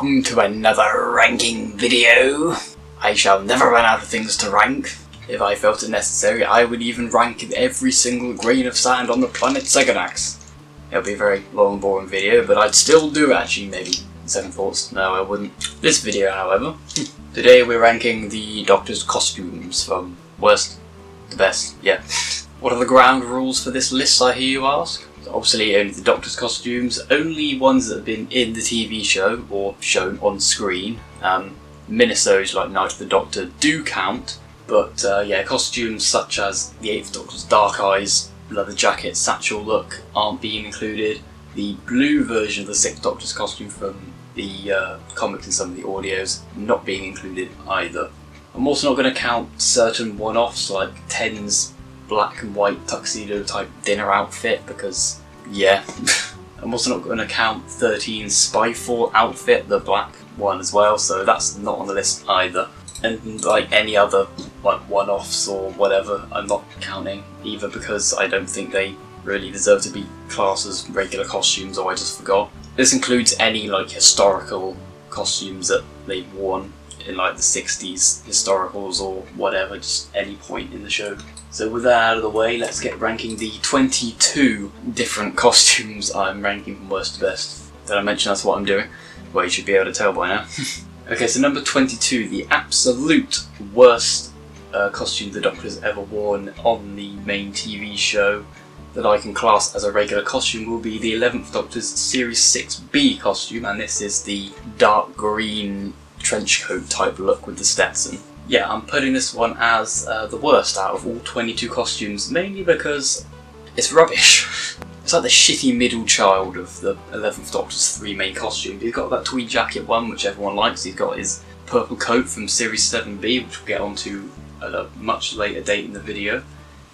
welcome to another ranking video. I shall never run out of things to rank. If I felt it necessary, I would even rank every single grain of sand on the planet Seganax. It'll be a very long and boring video, but I'd still do actually, maybe. 7 thoughts. No, I wouldn't. This video, however, today we're ranking the Doctor's costumes from worst to best, yeah. What are the ground rules for this list, I hear you ask? Obviously only the Doctor's costumes, only ones that have been in the TV show or shown on screen. Minisodes like Night of the Doctor do count, but yeah, costumes such as the 8th Doctor's dark eyes, leather jacket, satchel look aren't being included. The blue version of the 6th Doctor's costume from the comics and some of the audios not being included either. I'm also not going to count certain one-offs like Ten's black and white tuxedo type dinner outfit because, yeah. I'm also not going to count 13's Spyfall outfit, the black one as well, so that's not on the list either. And like any other like one-offs or whatever, I'm not counting either because I don't think they really deserve to be classed as regular costumes, or I just forgot. This includes any like historical costumes that they've worn in like the 60s historicals or whatever, just any point in the show. So with that out of the way, let's get ranking the 22 different costumes I'm ranking from worst to best. Did I mention that's what I'm doing? Well, you should be able to tell by now. Okay, so number 22, the absolute worst costume the Doctor has ever worn on the main TV show that I can class as a regular costume will be the 11th Doctor's Series 6B costume, and this is the dark green trench coat type look with the Stetson. Yeah, I'm putting this one as the worst out of all 22 costumes, mainly because it's rubbish. It's like the shitty middle child of the 11th Doctor's 3 main costumes. He's got that tweed jacket one, which everyone likes. He's got his purple coat from Series 7B, which we'll get onto at a much later date in the video.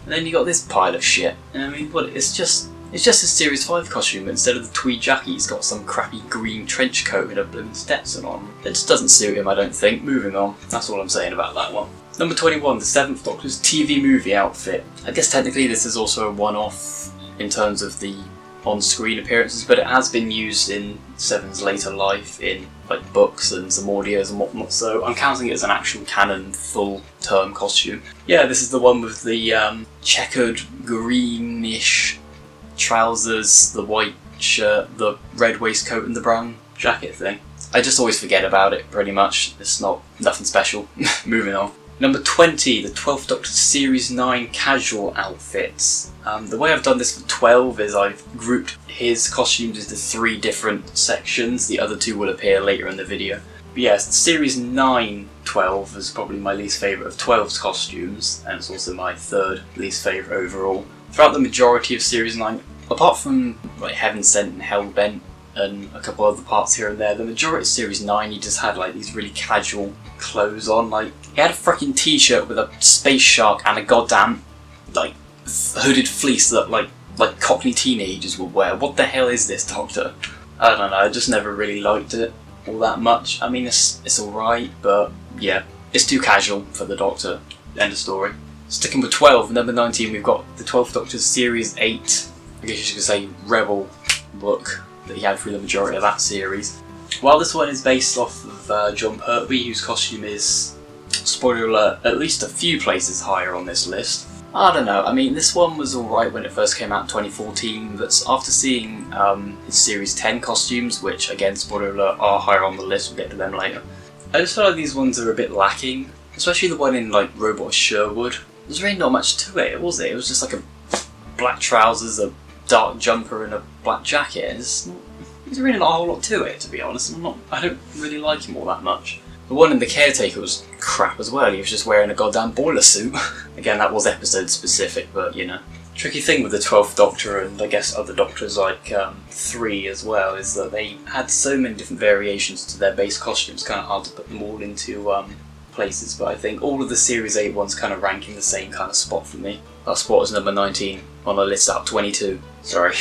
And then you got this pile of shit. I mean, what? It's just a Series 5 costume, but instead of the tweed jacket, he's got some crappy green trench coat with a blooming Stetson on. It just doesn't suit him, I don't think. Moving on. That's all I'm saying about that one. Number 21, the 7th Doctor's TV movie outfit. I guess technically this is also a one-off in terms of the on-screen appearances, but it has been used in Seven's later life in like books and some audios and whatnot, so I'm counting it as an actual canon full-term costume. Yeah, this is the one with the checkered greenish trousers, the white shirt, the red waistcoat and the brown jacket thing. I just always forget about it pretty much. It's nothing special. Moving on. Number 20, the 12th Doctor Series 9 casual outfits. The way I've done this for 12 is I've grouped his costumes into 3 different sections. The other 2 will appear later in the video. But yes, Series 9 12 is probably my least favourite of 12's costumes, and it's also my 3rd least favourite overall. Throughout the majority of Series 9, apart from like Heaven Sent and Hellbent and a couple other parts here and there, the majority of Series 9 he just had like these really casual clothes on. Like, he had a freaking t-shirt with a space shark and a goddamn like hooded fleece that like Cockney teenagers would wear. What the hell is this, Doctor? I don't know, I just never really liked it all that much. I mean, it's alright, but yeah, it's too casual for the Doctor. End of story. Sticking with 12, number 19, we've got the 12th Doctor's Series 8, I guess you could say Rebel look that he had through the majority of that series. While this one is based off of John Pertwee, whose costume is, spoiler alert, at least a few places higher on this list. I don't know, I mean, this one was alright when it first came out in 2014, but after seeing his Series 10 costumes, which again, spoiler alert, are higher on the list, we'll get to them later, I just feel like these ones are a bit lacking, especially the one in like Robot Sherwood. There's really not much to it, was it? It was just like a black trousers, a dark jumper and a black jacket. There's really not a whole lot to it, to be honest. I don't really like him all that much. The one in The Caretaker was crap as well. He was just wearing a goddamn boiler suit. Again, that was episode specific, but you know. Tricky thing with the 12th Doctor and I guess other Doctors like 3 as well is that they had so many different variations to their base costumes. Kind of hard to put them all into places, but I think all of the Series 8 ones kind of rank in the same kind of spot for me. That spot was number 19 on the list out of 22. Sorry.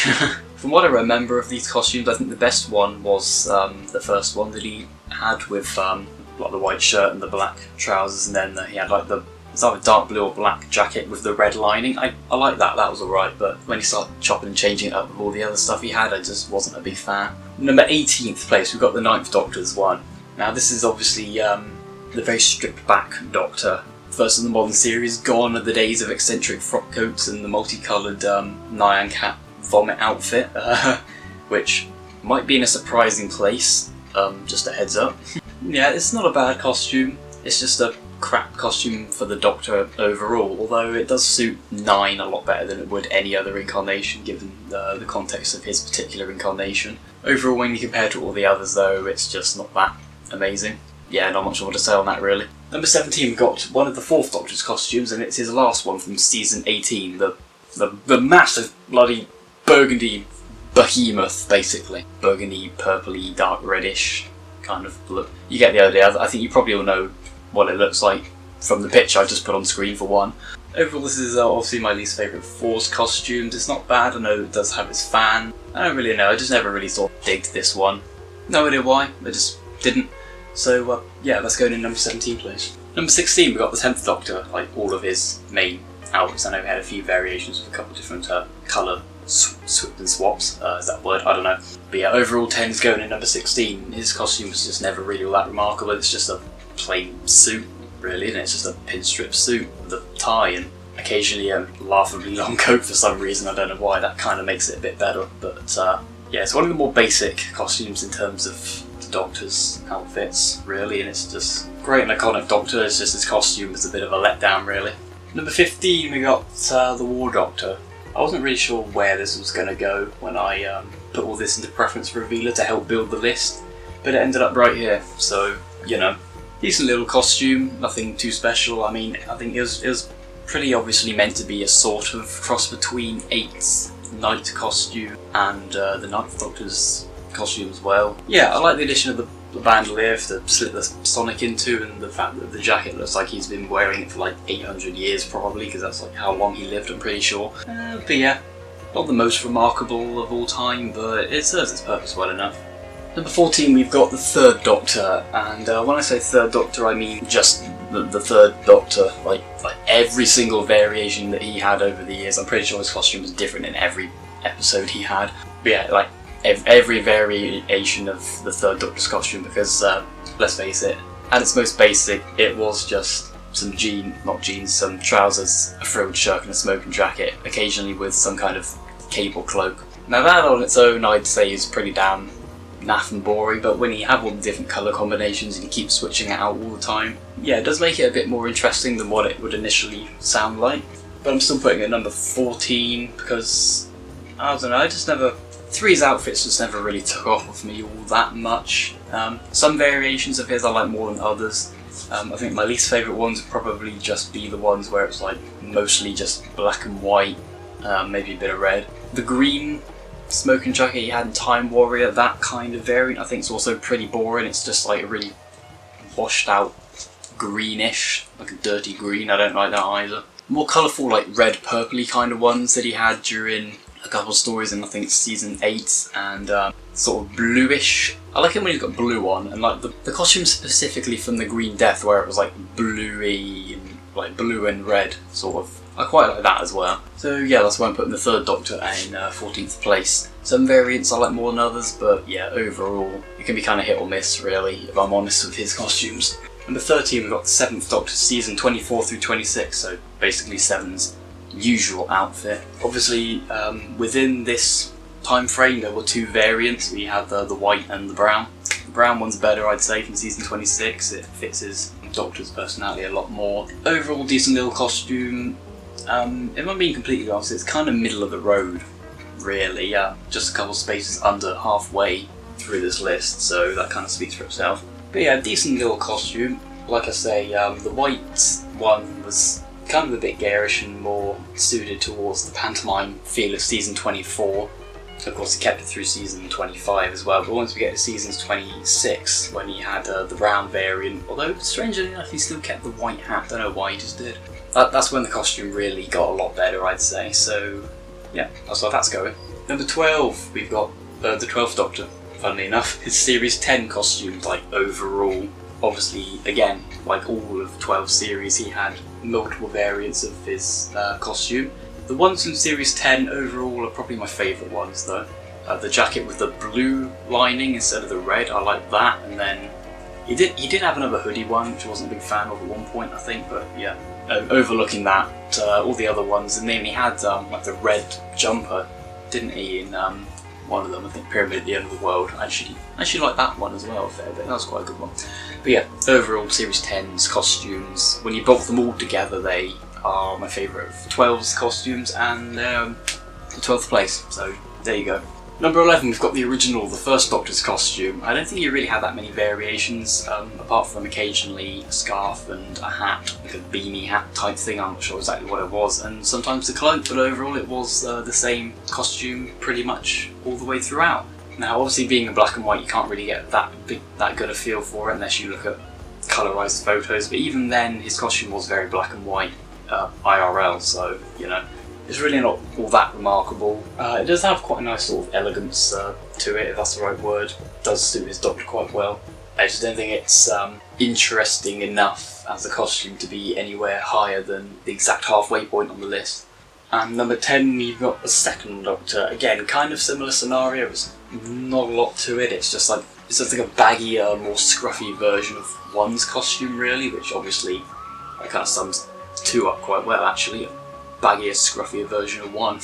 From what I remember of these costumes, I think the best one was the first one that he had with like the white shirt and the black trousers, and then he had like the It's either dark blue or black jacket with the red lining. I like that, that was alright, but when he started chopping and changing it up with all the other stuff he had, I just wasn't a big fan. Number 18th place, we've got the Ninth Doctor's one. Now this is obviously the very stripped back Doctor. First in the modern series, gone are the days of eccentric frock coats and the multicoloured Nyan Cat vomit outfit, which might be in a surprising place, just a heads up. Yeah, it's not a bad costume, it's just a crap costume for the Doctor overall, although it does suit 9 a lot better than it would any other incarnation given the context of his particular incarnation. Overall, when you compare to all the others though, it's just not that amazing. Yeah, not much more to say on that really. Number 17, we've got one of the Fourth Doctor's costumes, and it's his last one from season 18, the massive bloody burgundy behemoth, basically. Burgundy, purpley, dark reddish kind of look. You get the idea. I think you probably all know what it looks like from the picture I just put on screen for one. Overall, this is obviously my least favourite Force costumes. It's not bad, I know it does have its fan. I don't really know, I just never really sort of digged this one. No idea why, I just didn't. So yeah, let's go to number 17 please. Number 16, we've got the 10th Doctor, like all of his main outfits. I know we had a few variations with a couple of different colour swip and swaps, is that a word? I don't know. But yeah, overall 10's going in number 16. His costume was just never really all that remarkable. It's just a plain suit, really, and it's just a pinstrip suit with a tie and occasionally a laughably long coat for some reason. I don't know why, that kind of makes it a bit better. But yeah, it's one of the more basic costumes in terms of the Doctor's outfits, really, and it's just great and iconic Doctor. It's just his costume is a bit of a letdown, really. Number 15, we got the War Doctor. I wasn't really sure where this was going to go when I put all this into preference revealer to help build the list, but it ended up right here, so, you know. Decent little costume, nothing too special. I mean, I think it was pretty obviously meant to be a sort of cross between 8's Night costume and the Ninth Doctor's costume as well. Yeah, I like the addition of the bandolier to slit the Sonic into, and the fact that the jacket looks like he's been wearing it for like 800 years probably, because that's like how long he lived, I'm pretty sure. But yeah, not the most remarkable of all time, but it serves its purpose well enough. Number 14, we've got the Third Doctor, and when I say Third Doctor, I mean just the Third Doctor, like every single variation that he had over the years. I'm pretty sure his costume was different in every episode he had. But yeah, like every variation of the Third Doctor's costume, because let's face it, at its most basic, it was just some some trousers, a frilled shirt and a smoking jacket, occasionally with some kind of cable cloak. Now that on its own I'd say is pretty damn naff and boring, but when you have all the different colour combinations and you keep switching it out all the time, yeah, it does make it a bit more interesting than what it would initially sound like. But I'm still putting it at number 14 because, I don't know, Three's outfits just never really took off with me all that much. Some variations of his I like more than others. I think my least favourite ones would probably just be the ones where it's like mostly just black and white, maybe a bit of red. The green smoking jacket he had in Time Warrior, that kind of variant, I think is also pretty boring. It's just like a really washed out greenish, like a dirty green. I don't like that either. More colourful, like red purpley kind of ones that he had during a couple of stories in I think season 8, and sort of bluish. I like it when he's got blue on, and like the costume specifically from the Green Death where it was like bluey and like blue and red sort of. I quite like that as well. So yeah, that's why I'm putting the Third Doctor in 14th place. Some variants I like more than others, but yeah, overall it can be kind of hit or miss really, if I'm honest with his costumes. Number 13, we've got the 7th Doctor, season 24 through 26, so basically 7's usual outfit. Obviously, within this time frame there were 2 variants. We had the white and the brown. The brown one's better, I'd say, from season 26. It fits his Doctor's personality a lot more. Overall, decent little costume. If I'm being completely honest, it's kind of middle of the road, really. Just a couple spaces under halfway through this list, so that kind of speaks for itself. But yeah, decent little costume. Like I say, the white one was kind of a bit garish and more suited towards the pantomime feel of season 24. Of course, he kept it through season 25 as well, but once we get to season 26, when he had the brown variant, although strangely enough he still kept the white hat, don't know why he just did. That's when the costume really got a lot better, I'd say, so yeah, that's why that's going. Number 12, we've got the 12th Doctor, funnily enough. His series 10 costume, like overall, obviously, again, like all of 12 series, he had multiple variants of his costume. The ones from Series 10 overall are probably my favourite ones though. The jacket with the blue lining instead of the red, I like that, and then he did have another hoodie one, which I wasn't a big fan of at one point I think, but yeah. Overlooking that, all the other ones, and then he had like the red jumper, didn't he, in one of them, I think Pyramid at the End of the World. I actually like that one as well a fair bit, that was quite a good one. But yeah, overall Series 10's costumes, when you bolt them all together, they are my favourite of 12's costumes, and the 12th place, so there you go. Number 11, we've got the original, the First Doctor's costume. I don't think you really had that many variations, apart from occasionally a scarf and a hat, like a beanie hat type thing, I'm not sure exactly what it was, and sometimes the cloak, but overall it was the same costume pretty much all the way throughout. Now obviously being in black and white you can't really get that good a feel for it unless you look at colorized photos, but even then his costume was very black and white IRL, so you know. It's really not all that remarkable. It does have quite a nice sort of elegance to it, if that's the right word. It does suit his Doctor quite well. I just don't think it's interesting enough as a costume to be anywhere higher than the exact halfway point on the list. And number 10, you've got the Second Doctor. Again, kind of similar scenario. There's not a lot to it. It's just like a baggier, more scruffy version of one's costume, really, which obviously kind of sums two up quite well, actually. Baggier, scruffier version of one.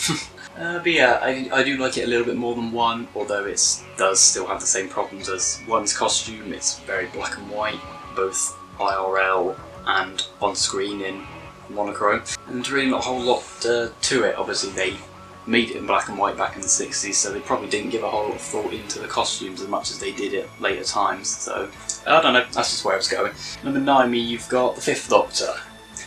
But yeah, I do like it a little bit more than one, although it does still have the same problems as one's costume. It's very black and white, both IRL and on screen in monochrome. And there's really not a whole lot to it. Obviously they made it in black and white back in the 60s, so they probably didn't give a whole lot of thought into the costumes as much as they did at later times. So, I don't know, that's just where I was going. Number 9, you've got the Fifth Doctor.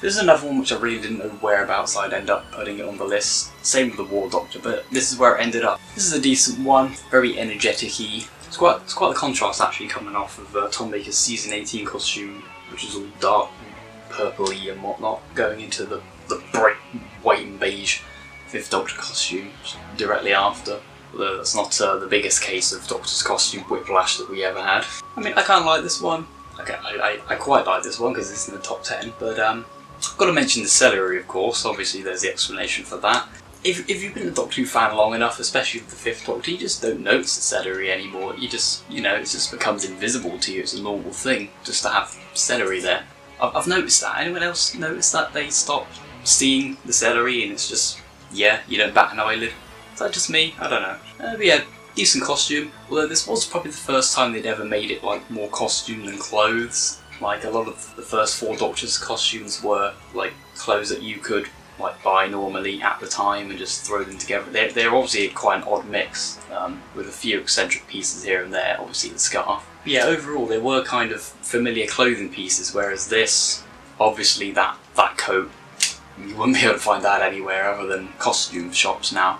This is another one which I really didn't know whereabouts I'd end up putting it on the list. Same with the War Doctor, but this is where it ended up. This is a decent one, very energetic-y. It's quite the contrast actually coming off of Tom Baker's Season 18 costume, which is all dark and purpley and whatnot, going into the bright white and beige Fifth Doctor costume directly after. Although that's not the biggest case of Doctor's costume whiplash that we ever had. I mean, I kind of like this one. Okay, I quite like this one because it's in the top 10, but I've got to mention the celery, of course. Obviously there's the explanation for that. If you've been a Doctor Who fan long enough, especially with the Fifth Doctor, you just don't notice the celery anymore. You just, you know, it just becomes invisible to you. It's a normal thing just to have celery there. I've noticed that. Anyone else notice that they stopped seeing the celery and it's just, yeah, you don't bat an eyelid? Is that just me? I don't know. But yeah, decent costume. Although this was probably the first time they'd ever made it like more costume than clothes. Like a lot of the first 4 Doctors' costumes were like clothes that you could like buy normally at the time and just throw them together. They're obviously quite an odd mix, with a few eccentric pieces here and there, obviously the scarf. But yeah, overall they were kind of familiar clothing pieces, whereas this, obviously that coat, you wouldn't be able to find that anywhere other than costume shops now,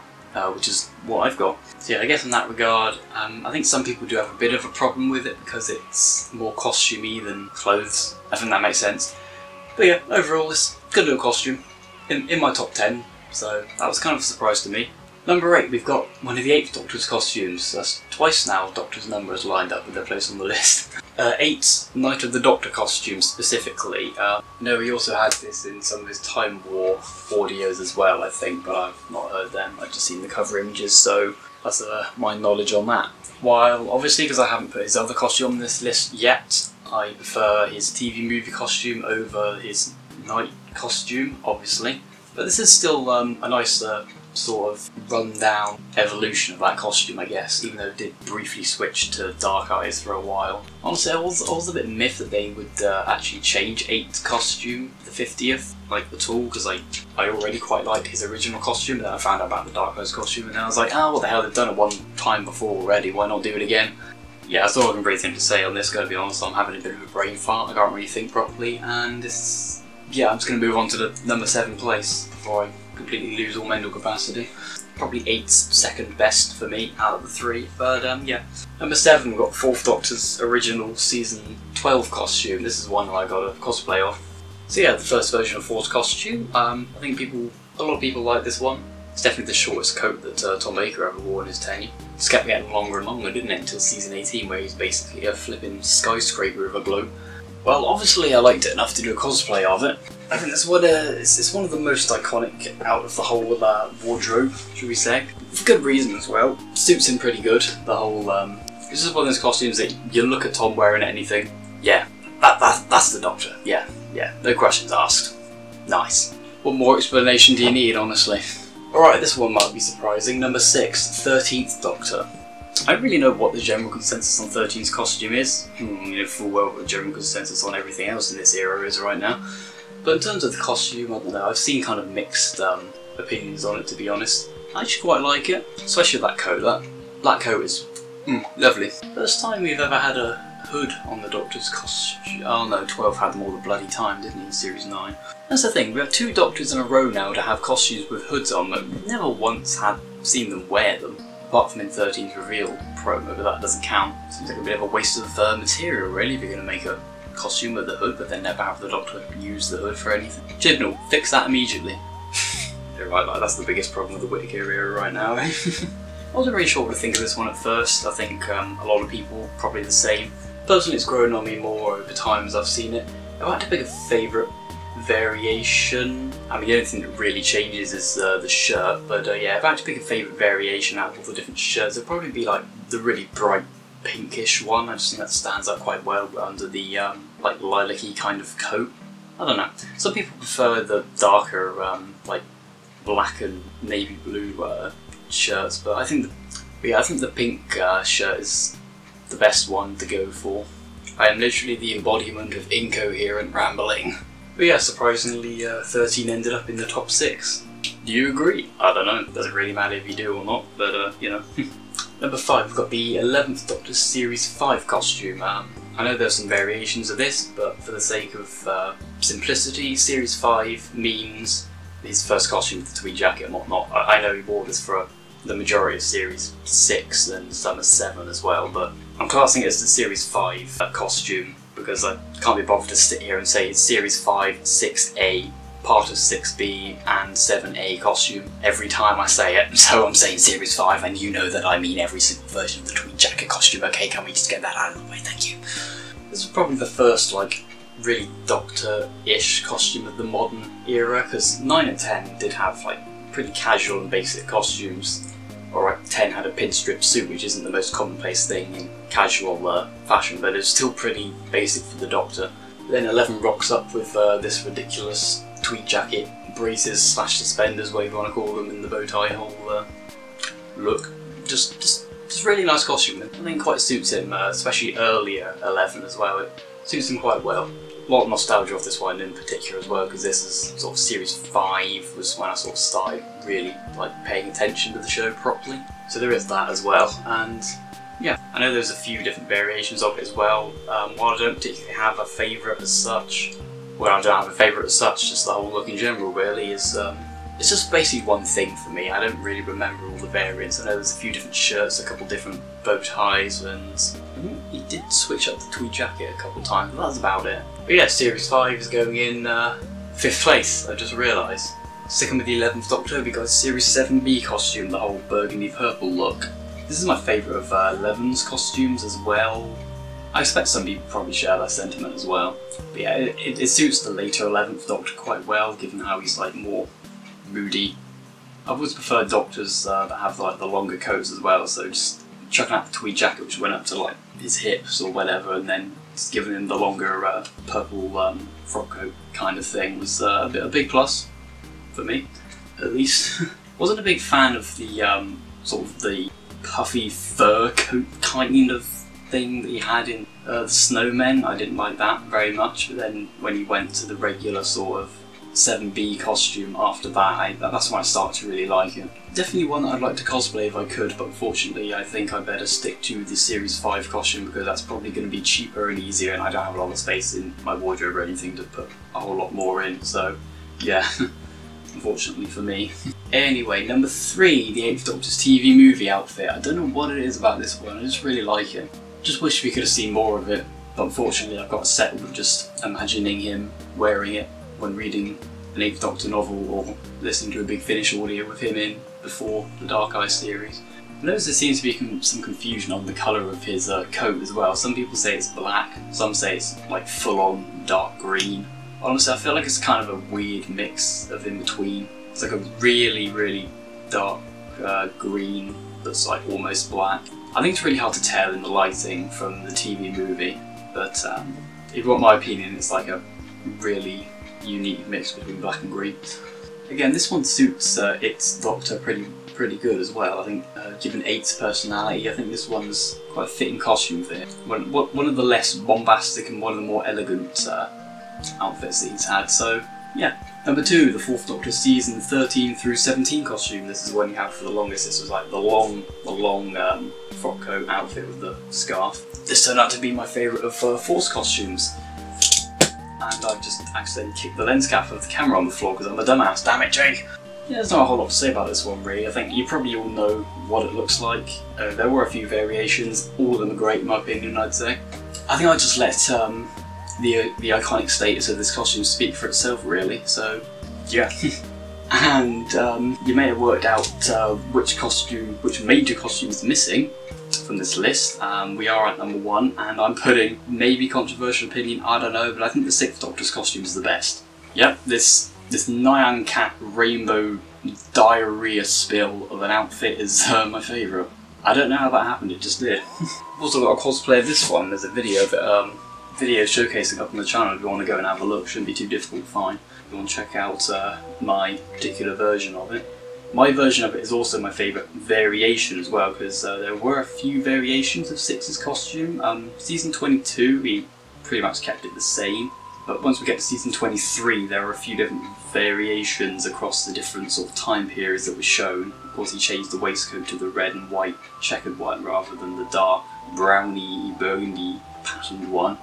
which is what I've got. So yeah, I guess in that regard, I think some people do have a bit of a problem with it because it's more costumey than clothes. I think that makes sense. But yeah, overall it's a good little costume. In my top 10, so that was kind of a surprise to me. Number 8, we've got one of the 8th Doctor's costumes. That's twice now Doctor's number has lined up with their place on the list. 8, Night of the Doctor costume specifically. No, he also had this in some of his Time War audios as well, I think, but I've not heard them. I've just seen the cover images, so that's my knowledge on that. While, obviously, because I haven't put his other costume on this list yet, I prefer his TV movie costume over his night costume, obviously. But this is still a nice sort of run-down evolution of that costume, I guess, even though it did briefly switch to dark eyes for a while. Honestly, I was a bit miffed that they would actually change 8's costume, the 50th, like at all, because I already quite liked his original costume, and then I found out about the dark eyes costume, and then I was like, oh, what the hell, they've done it one time before already, why not do it again? Yeah, that's all I can really think to say on this, gotta be honest. I'm having a bit of a brain fart, I can't really think properly, and it's... yeah, I'm just going to move on to the number 7 place before I completely lose all mental capacity. Probably 8's second best for me out of the 3, but yeah. Number 7, we've got 4th Doctor's original season 12 costume. This is one that I got a cosplay of. So yeah, the first version of 4's costume. I think a lot of people like this one. It's definitely the shortest coat that Tom Baker ever wore in his tenure. It just kept getting longer and longer, didn't it, until season 18, where he's basically a flipping skyscraper of a bloke. Well, obviously I liked it enough to do a cosplay of it. I think that's what it's one of the most iconic out of the whole wardrobe, should we say. For good reason as well. Suits him pretty good. The whole this is one of those costumes that you look at Tom wearing anything. Yeah, that's the Doctor. Yeah, no questions asked. Nice. What more explanation do you need, honestly? Alright, this one might be surprising. Number 6, 13th Doctor. I don't really know what the general consensus on 13's costume is. You know full well what the general consensus on everything else in this era is right now. But in terms of the costume, I don't know, I've seen kind of mixed opinions on it, to be honest. I actually quite like it, especially that coat. That black coat is lovely. First time we've ever had a hood on the Doctor's costume. Oh no, 12 had them all the bloody time, didn't he, in Series 9? That's the thing, we have 2 Doctors in a row now to have costumes with hoods on, but we've never once seen them wear them. Apart from in 13's reveal promo, but that doesn't count. Seems like a bit of a waste of material, really, if you're going to make a costume with the hood, but then never have the Doctor use the hood for anything. Chibnall, fix that immediately. You're right, like, that's the biggest problem with the Whittaker era right now, eh? I wasn't really sure what to think of this one at first. I think a lot of people probably the same. Personally, it's grown on me more over time as I've seen it. If I had to pick a favourite variation, I mean the only thing that really changes is the shirt, but yeah, if I had to pick a favourite variation out of all the different shirts, it'd probably be like the really bright pinkish one. I just think that stands out quite well under the like lilac-y kind of coat. I don't know, some people prefer the darker like black and navy blue shirts, but I think the pink shirt is the best one to go for. I am literally the embodiment of incoherent rambling. But yeah, surprisingly 13 ended up in the top 6. Do you agree? I don't know, doesn't really matter if you do or not, but you know. Number 5, we've got the 11th Doctor Series 5 costume. I know there's some variations of this, but for the sake of simplicity, Series 5 means his first costume with the tweed jacket and whatnot. I know he wore this for the majority of Series 6 and some of 7 as well, but I'm classing it as the Series 5 costume because I can't be bothered to sit here and say it's Series 5, 6A, part of 6B and 7A costume every time I say it, so I'm saying Series 5 and you know that I mean every single version of the tweed jacket costume. Okay, can we just get that out of the way, thank you. This is probably the first like really Doctor-ish costume of the modern era, because 9 and 10 did have like pretty casual and basic costumes. Alright, 10 had a pinstrip suit, which isn't the most commonplace thing in casual fashion, but it's still pretty basic for the Doctor. Then 11 rocks up with this ridiculous tweed jacket, braces slash suspenders, whatever you want to call them, in the bow tie whole look. Just really nice costume. I think quite suits him, especially earlier 11 as well. It suits him quite well. A lot of nostalgia of this one in particular as well, because this is sort of Series 5 was when I sort of started really like paying attention to the show properly. So there is that as well, and yeah, I know there's a few different variations of it as well. While I don't particularly have a favourite as such, well, I don't have a favourite as such, just the whole look in general really is, it's just basically one thing for me. I don't really remember all the variants. I know there's a few different shirts, a couple different bow ties, and I think he did switch up the tweed jacket a couple times, but that's about it. But yeah, Series 5 is going in 5th place, I just realised. Sticking with the 11th Doctor, we got a Series 7B costume, the whole burgundy purple look. This is my favourite of 11's costumes as well. I expect some people probably share that sentiment as well. But yeah, it suits the later 11th Doctor quite well, given how he's like more moody. I've always preferred Doctors that have like the longer coats as well, so just chucking out the tweed jacket which went up to like his hips or whatever, and then just giving him the longer purple frock coat kind of thing was a big plus for me, at least. Wasn't a big fan of the sort of the puffy fur coat kind of thing that he had in the Snowmen. I didn't like that very much, but then when he went to the regular sort of 7B costume after that, that's when I started to really like it. Definitely one that I'd like to cosplay if I could, but unfortunately I think I better stick to the Series 5 costume because that's probably going to be cheaper and easier, and I don't have a lot of space in my wardrobe or anything to put a whole lot more in, so yeah, unfortunately for me. Anyway, number 3, the 8th Doctor's TV movie outfit. I don't know what it is about this one, I just really like it. Just wish we could have seen more of it, but unfortunately I've got settled with just imagining him wearing it when reading an 8th Doctor novel or listening to a Big Finish audio with him in before the Dark Eye series. I notice there seems to be some confusion on the colour of his coat as well. Some people say it's black, some say it's like full-on dark green. Honestly, I feel like it's kind of a weird mix of in between. It's like a really, really dark green that's like almost black. I think it's really hard to tell in the lighting from the TV movie, but if you want my opinion, it's like a really unique mix between black and green. Again, this one suits its Doctor pretty good as well. I think given 8's personality, I think this one's quite a fitting costume for him. One of the less bombastic and one of the more elegant outfits that he's had. So yeah. Number 2, the 4th Doctor season 13 through 17 costume. This is the one you have for the longest. This was like the long frock coat outfit with the scarf. This turned out to be my favourite of Force costumes. And I've just accidentally kicked the lens cap of the camera on the floor because I'm a dumbass. Damn it, Jake! Yeah, there's not a whole lot to say about this one really. I think you probably all know what it looks like. There were a few variations. All of them are great in my opinion, I'd say. I think I'll just let the iconic status of this costume speak for itself really, so yeah. And you may have worked out which major costume is missing from this list. We are at number 1, and I'm putting, maybe controversial opinion, I don't know, but I think the 6th Doctor's costume is the best. Yep, this Nyan Cat rainbow diarrhea spill of an outfit is my favourite. I don't know how that happened, it just did. I've also got a cosplay of this one. There's a video of it, video showcasing up on the channel if you want to go and have a look. Shouldn't be too difficult to find. If you want to check out my particular version of it. My version of it is also my favourite variation as well, because there were a few variations of 6's costume. Season 22 we pretty much kept it the same, but once we get to season 23 there are a few different variations across the different sort of time periods that were shown. Of course he changed the waistcoat to the red and white checkered one rather than the dark browny burgundy patterned one.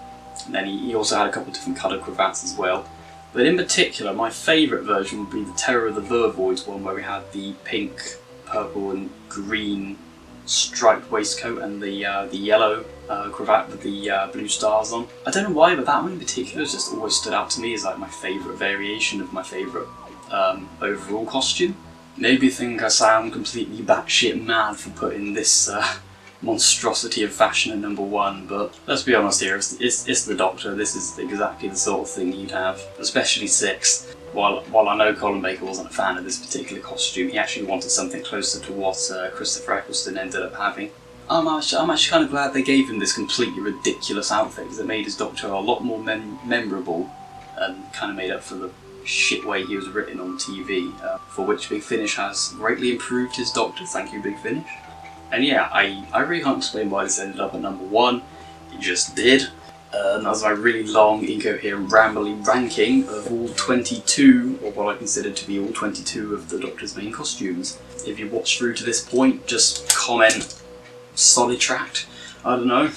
And then he also had a couple of different coloured cravats as well. But in particular, my favourite version would be the Terror of the Vervoids one, where we had the pink, purple and green striped waistcoat and the yellow cravat with the blue stars on. I don't know why, but that one in particular has just always stood out to me as like my favourite variation of my favourite overall costume. Maybe you think I sound completely batshit mad for putting this monstrosity of fashion at number 1, but let's be honest here, it's the Doctor. This is exactly the sort of thing you'd have, especially 6. While I know Colin Baker wasn't a fan of this particular costume, he actually wanted something closer to what Christopher Eccleston ended up having. I'm actually kind of glad they gave him this completely ridiculous outfit, because it made his Doctor a lot more memorable and kind of made up for the shit way he was written on TV, for which Big Finish has greatly improved his Doctor. Thank you, Big Finish. And yeah, I really can't explain why this ended up at number 1, it just did. That was my really long, incoherent, rambly ranking of all 22, or what I consider to be all 22 of the Doctor's main costumes. If you watched through to this point, just comment solid tract, I don't know.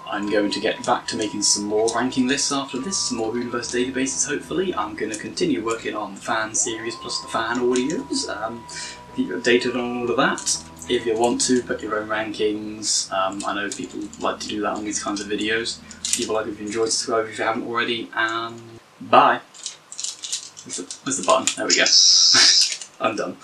I'm going to get back to making some more ranking lists after this, some more Universe databases hopefully. I'm going to continue working on the fan series plus the fan audios, keep you updated on all of that. If you want to, put your own rankings. I know people like to do that on these kinds of videos. Leave a like if you enjoyed, subscribe if you haven't already, and bye! Where's the button? There we go. I'm done.